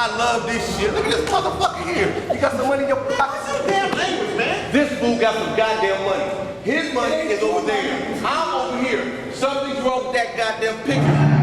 I love this shit. Look at this motherfucker here. You got some money in your pocket. Damn language, man. This fool got some goddamn money. His money is over there. I'm over here. Something's wrong with that goddamn picture.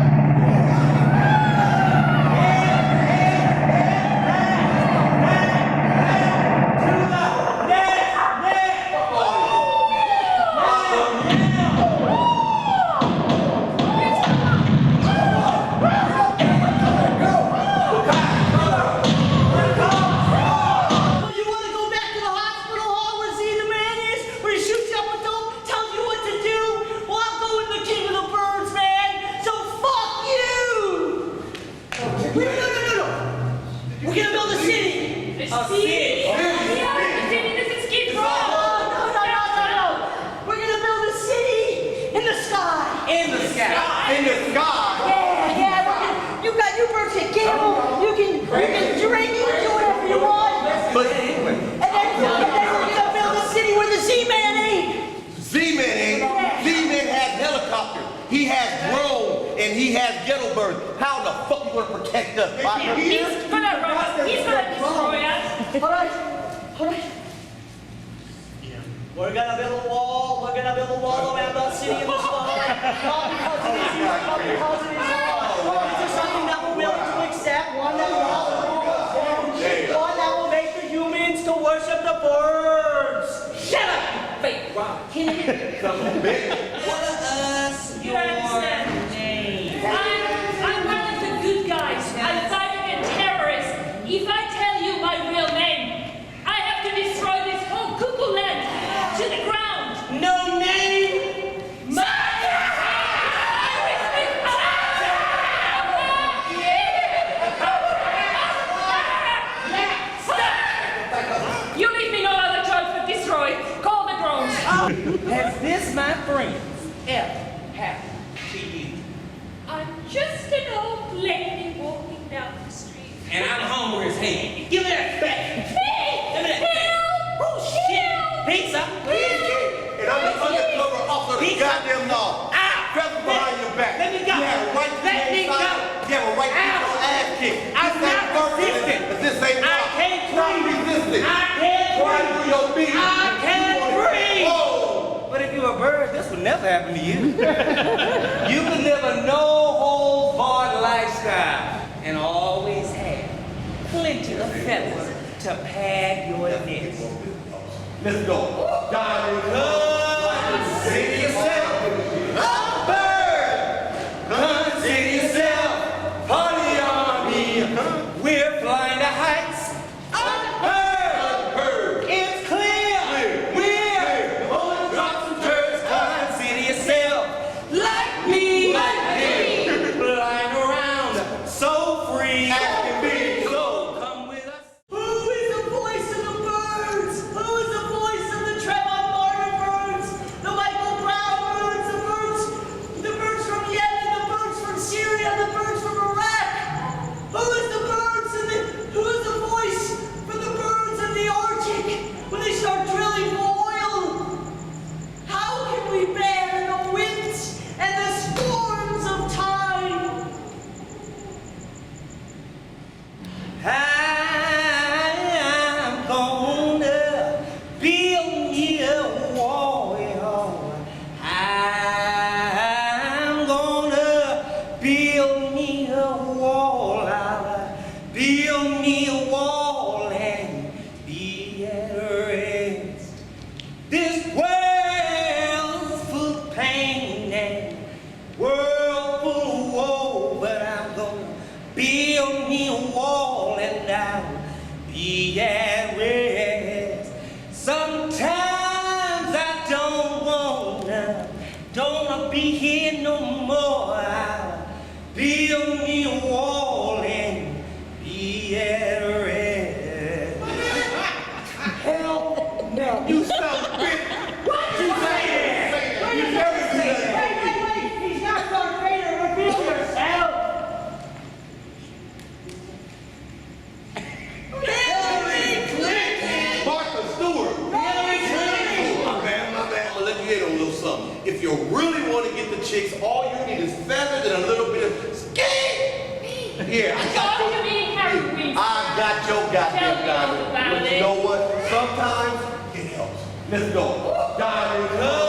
How the fuck you gonna protect us, partner? He's gonna destroy us. All right. We're gonna build a wall. We're gonna build a wall around the city in the sky. Not because it is you, but because it is all. It's just something that we're willing to accept. One that will make the humans to worship the birds. Shut up! Wait, wow. Can you? Come on, bitch. What us? You understand? I'm one of the good guys. I'm fighting a terrorist. If I tell you my real name, I have to destroy this whole cuckoo land to the ground. No name. You leave me no other choice but destroy. Call the drones. Has this, my friends, ever happened to you? I'm just an old lady walking down the street. And I'm hungry as hell. Give me that back. Give me that back. Oh, shit. Pizza. And I'm the undercover officer of the goddamn law. Feather behind your back. Let me go. You have a right to Let me go. You have a right to get your ass kicked. I'm not resisting. This ain't I law. can't Stop breathe. resisting. I can't Try to breathe. do your beat. I can't breathe. Whoa. But if you're a bird, this would never happen to you. You could live a no-hold-barred lifestyle and always have plenty of feathers to pad your nest. Let's go. Diamond, Consider yourself a bird. Consider yourself part of the army. We're flying to heights. Unheard. It's clear. We're going to drop some turds. Consider yourself like me. Flying around so free. Asking me. So come with us. Who is the voice of the birds? Who is the voice of the Trevor Martin birds? The Michael Brown birds? The birds from Yemen, the birds from Syria, the birds from Iraq? Who is the birds and who is the voice for the birds in the Arctic when they start drilling for oil? How can we bear the winds and the storms of time? I'm gonna build me a wall. I'm gonna build me a wall. I'll build me a wall and be at rest. This world's full of pain and world full of woe, but I'm gonna build me a wall and I'll be at rest. Sometimes I don't wanna be here no more. I'll build me a wall and be at rest. Hell no. You sound bitch. What you saying? You never do that. Wait. He's not Darth Vader. Reveal yourself. Hillary Clinton. Martha Stewart. Hillary Clinton. My man, but let me get a little something. If you really want to get the chicks, all you need is feathers and a little bit of skin. Yeah, I got Talk to me, Harry Winstead. got your goddamn Tell me all diamond. about But you it. know what? Sometimes it helps. Let's go. Diamond,